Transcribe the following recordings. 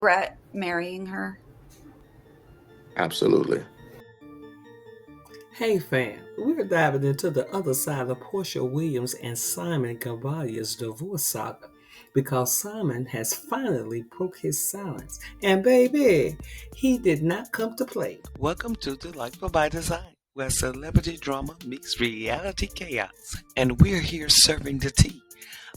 regret marrying her? Absolutely. Hey fam, we're diving into the other side of Porsha Williams and Simon Guobadia's divorce saga because Simon has finally broke his silence. And baby, he did not come to play. Welcome to Delightful by Design, where celebrity drama meets reality chaos, and we're here serving the tea.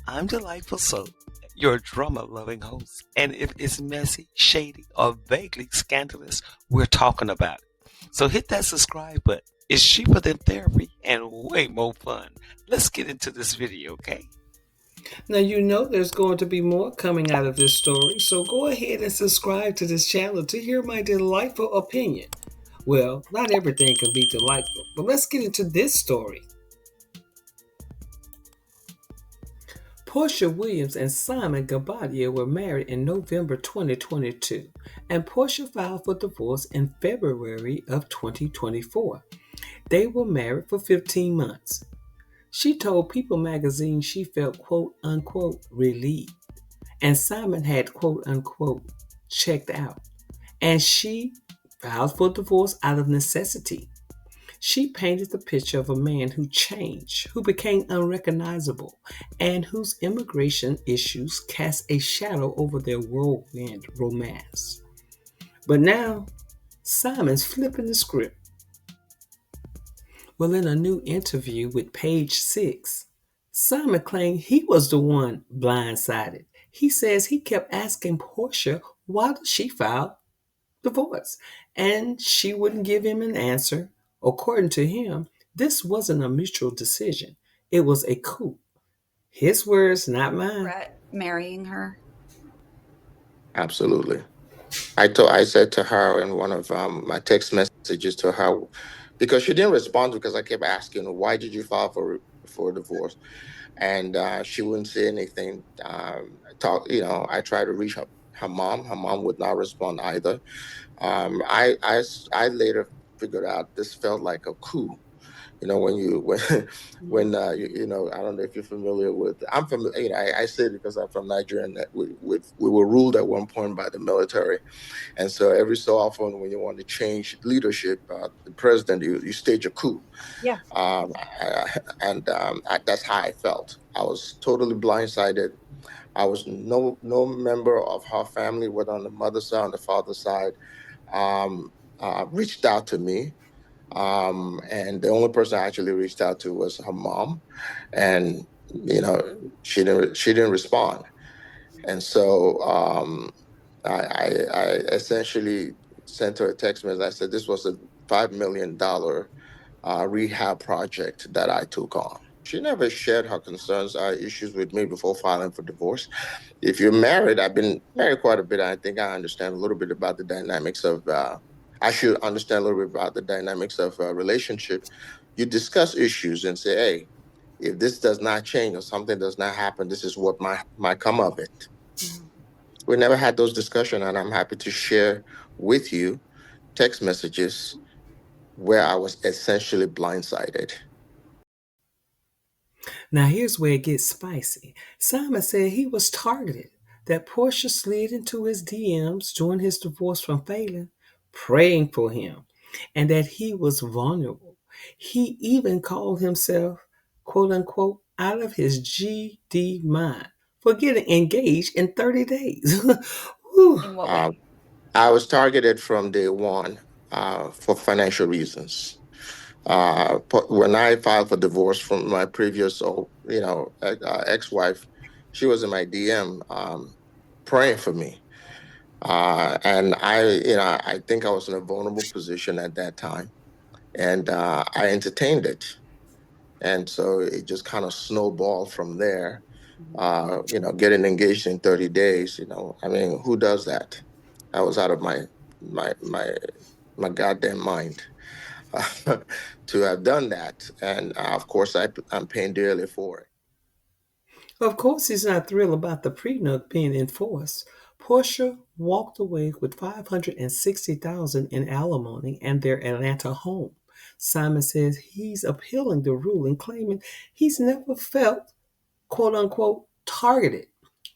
I'm Delightful Soul, your drama-loving host, and if it's messy, shady, or vaguely scandalous, we're talking about it. So hit that subscribe button. It's cheaper than therapy and way more fun. Let's get into this video, okay? Now you know there's going to be more coming out of this story, so go ahead and subscribe to this channel to hear my delightful opinion. Well, not everything can be delightful, but let's get into this story. Porsha Williams and Simon Guobadia were married in November 2022, and Porsha filed for divorce in February of 2024. They were married for 15 months. She told People magazine she felt quote unquote relieved, and Simon had quote unquote checked out, and she filed for divorce out of necessity. She painted the picture of a man who changed, who became unrecognizable, and whose immigration issues cast a shadow over their whirlwind romance. But now, Simon's flipping the script. Well, in a new interview with Page Six, Simon claimed he was the one blindsided. He says he kept asking Portia why did she file divorce, and she wouldn't give him an answer. According to him, this wasn't a mutual decision. It was a coup. His words, not mine. Regret marrying her? Absolutely. I said to her in one of my text messages to her, because she didn't respond because I kept asking her, why did you file for divorce? And she wouldn't say anything. I tried to reach her mom. Her mom would not respond either. I later figured out this felt like a coup. When you when I don't know if you're familiar with. I'm familiar. I say it because I'm from Nigeria, and that we were ruled at one point by the military, and so every so often when you want to change leadership, the president, you stage a coup. Yeah. That's how I felt. I was totally blindsided. I was no member of her family, whether on the mother's side or on the father's side, reached out to me. And the only person I actually reached out to was her mom, and she didn't respond. And so I essentially sent her a text message. I said this was a $5 million rehab project that I took on. She never shared her concerns, issues with me before filing for divorce. If you're married, I've been married quite a bit. I think I understand a little bit about the dynamics of. I should understand a little bit about the dynamics of a relationship. You discuss issues and say, "Hey, if this does not change or something does not happen, this is what might come of it." Mhm. We never had those discussions, and I'm happy to share with you text messages where I was essentially blindsided. Now, here's where it gets spicy. Simon said he was targeted, that Portia slid into his DMs during his divorce from Phelan, praying for him, and that he was vulnerable. He even called himself, quote unquote, out of his GD mind for getting engaged in 30 days. Whew. In what way? Um, I was targeted from day one for financial reasons. When I filed for divorce from my previous, ex-wife, she was in my DM praying for me, and I think I was in a vulnerable position at that time, and I entertained it, and so it just kind of snowballed from there. Getting engaged in 30 days. I mean, who does that? I was out of my my my goddamn mind to have done that. And of course, I'm paying dearly for it. Of course, he's not thrilled about the prenup being enforced. Portia walked away with $560,000 in alimony and their Atlanta home. Simon says he's appealing the ruling, claiming he's never felt "quote unquote" targeted.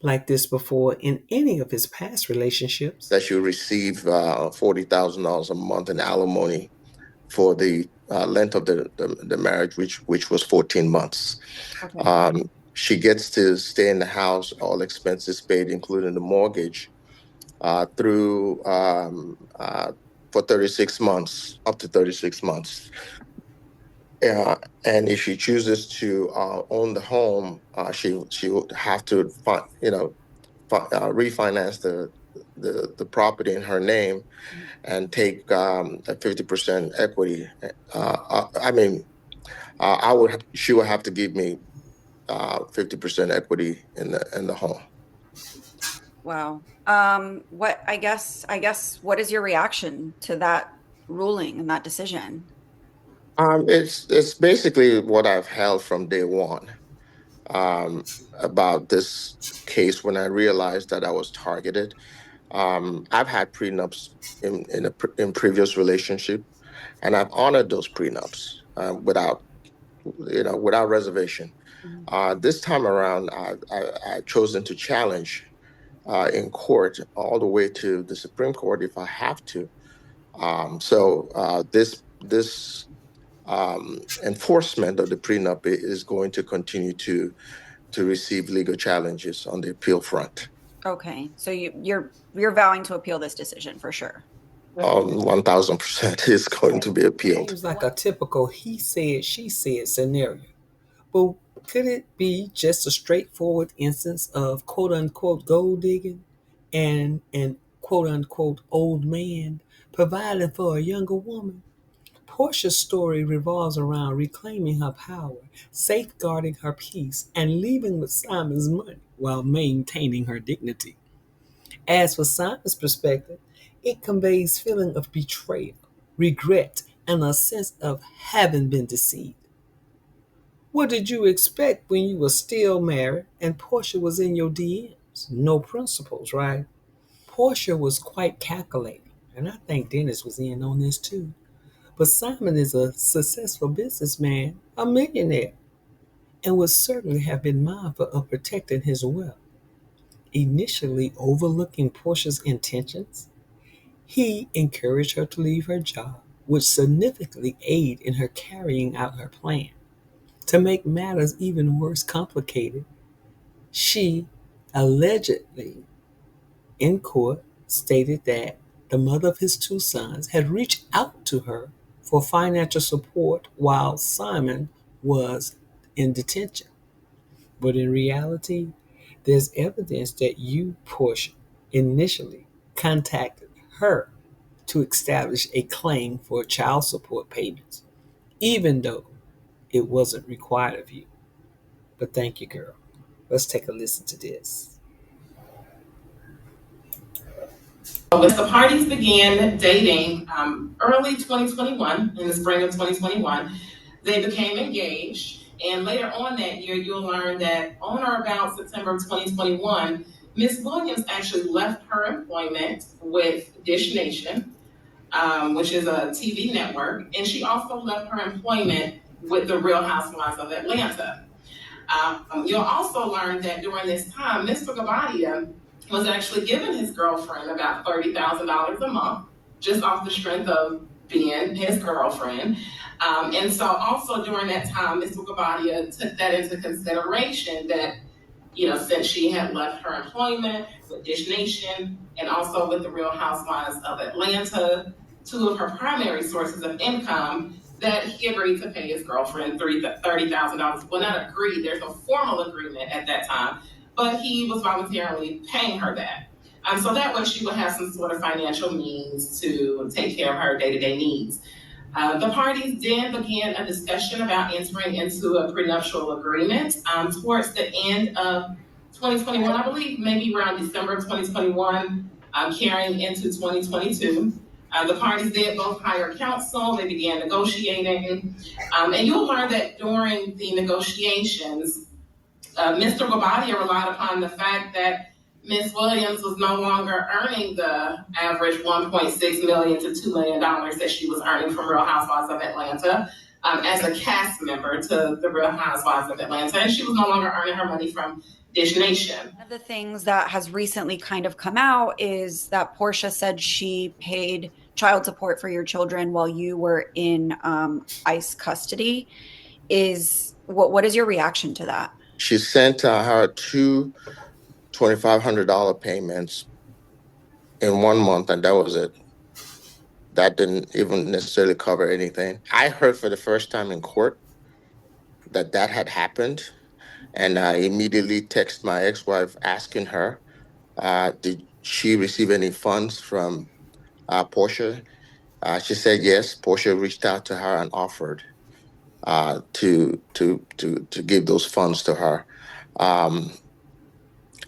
like this before in any of his past relationships. That she'll receive $40,000 a month in alimony for the length of the marriage, which was 14 months. Okay. She gets to stay in the house, all expenses paid, including the mortgage, through for 36 months, up to 36 months. And if she chooses to own the home, she would have to refinance the property in her name and take a 50% equity. I mean, she would have to give me 50% equity in the home. Wow. What what is your reaction to that ruling and that decision? It's basically what I've held from day one um, about this case when I realized that I was targeted. I've had prenups in previous relationship, and I've honored those prenups without reservation. Mhm. This time around, I've chosen to challenge in court all the way to the Supreme Court if I have to. This enforcement of the prenup is going to continue to receive legal challenges on the appeal front. Okay. So you're vowing to appeal this decision for sure. 1,000% is going to be appealed. Seems like a typical he said, she said scenario. But could it be just a straightforward instance of quote unquote gold digging and an quote unquote old man providing for a younger woman? Portia's story revolves around reclaiming her power, safeguarding her peace, and leaving with Simon's money while maintaining her dignity. As for Simon's perspective, it conveys feeling of betrayal, regret, and a sense of having been deceived. What did you expect when you were still married and Portia was in your DMs? No principles, right? Portia was quite calculating, and I think Dennis was in on this too. But Simon is a successful businessman, a millionaire, and would certainly have been mindful of protecting his wealth. Initially overlooking Portia's intentions, he encouraged her to leave her job, which significantly aided in her carrying out her plan. To make matters even worse complicated, she allegedly, in court, stated that the mother of his two sons had reached out to her for financial support while Simon was in detention. But in reality, there's evidence that you, Portia, initially contacted her to establish a claim for child support payments, even though it wasn't required of you. But thank you, girl. Let's take a listen to this. As the parties began dating early 2021, in the spring of 2021, they became engaged. And later on that year, you'll learn that on or about September of 2021, Miss Williams actually left her employment with Dish Nation, which is a TV network, and she also left her employment with the Real Housewives of Atlanta. You'll also learn that during this time, Mr. Guobadia was actually giving his girlfriend about $30,000 a month, just off the strength of being his girlfriend. And so also during that time, Mr. Guobadia took that into consideration that, since she had left her employment with Dish Nation and also with the Real Housewives of Atlanta, two of her primary sources of income, that he agreed to pay his girlfriend $30,000. Well, not agreed, there's no formal agreement at that time, but he was voluntarily paying her that. So that way she would have some sort of financial means to take care of her day-to-day needs. The parties then began a discussion about entering into a prenuptial agreement towards the end of 2021, I believe, maybe around December of 2021, carrying into 2022. The parties did both hire counsel, they began negotiating, and you'll learn that during the negotiations, Mr. Guobadia relied upon the fact that Ms. Williams was no longer earning the average $1.6 million to $2 million that she was earning from Real Housewives of Atlanta as a cast member to the Real Housewives of Atlanta. And she was no longer earning her money from Dish Nation. One of the things that has recently kind of come out is that Porsha said she paid child support for your children while you were in ICE custody. What is your reaction to that? She sent her two $2,500 payments in 1 month, and that was it. That didn't even necessarily cover anything. I heard for the first time in court that that had happened, and I immediately texted my ex-wife asking her, did she receive any funds from Porsha? She said yes. Porsha reached out to her and offered to give those funds to her. Um,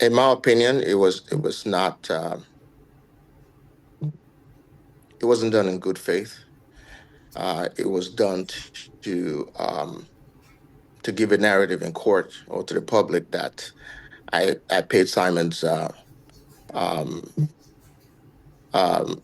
in my opinion, it was not it wasn't done in good faith. It was done to give a narrative in court or to the public that I paid Simon's um, um,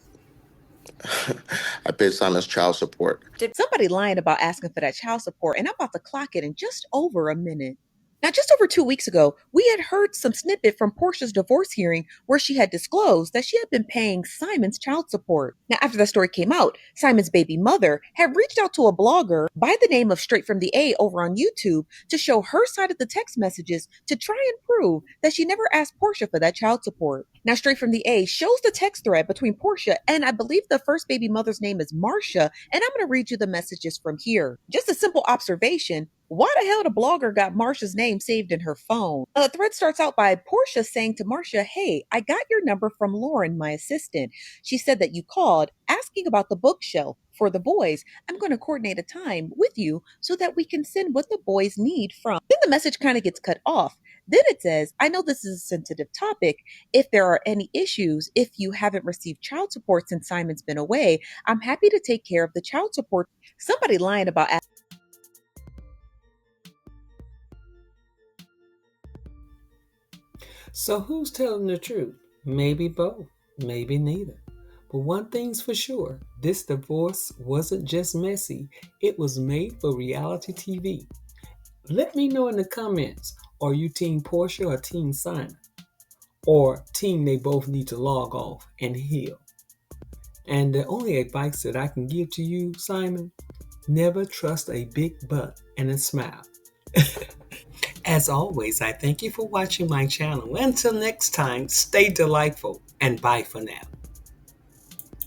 I paid Simon's child support. Somebody lying about asking for that child support, and I'm about to clock it in just over a minute. Now, just over 2 weeks ago, we had heard some snippet from Portia's divorce hearing where she had disclosed that she had been paying Simon's child support. Now, after that story came out, Simon's baby mother had reached out to a blogger by the name of Straight from the A over on YouTube to show her side of the text messages to try and prove that she never asked Portia for that child support. Now, Straight from the A shows the text thread between Portia and I believe the first baby mother's name is Marcia, and I'm going to read you the messages from here. Just a simple observation. Why the hell the blogger got Marcia's name saved in her phone? The thread starts out by Portia saying to Marcia, "Hey, I got your number from Lauren, my assistant. She said that you called asking about the bookshelf for the boys. I'm going to coordinate a time with you so that we can send what the boys need from." Then the message kind of gets cut off. Then it says, "I know this is a sensitive topic. If there are any issues, if you haven't received child support since Simon's been away, I'm happy to take care of the child support." Somebody lying about So who's telling the truth? Maybe both, maybe neither. But one thing's for sure, this divorce wasn't just messy, it was made for reality TV. Let me know in the comments, are you Team Porsha or Team Simon? Or team they both need to log off and heal? And the only advice that I can give to you, Simon, never trust a big butt and a smile. As always, I thank you for watching my channel. Until next time, stay delightful and bye for now.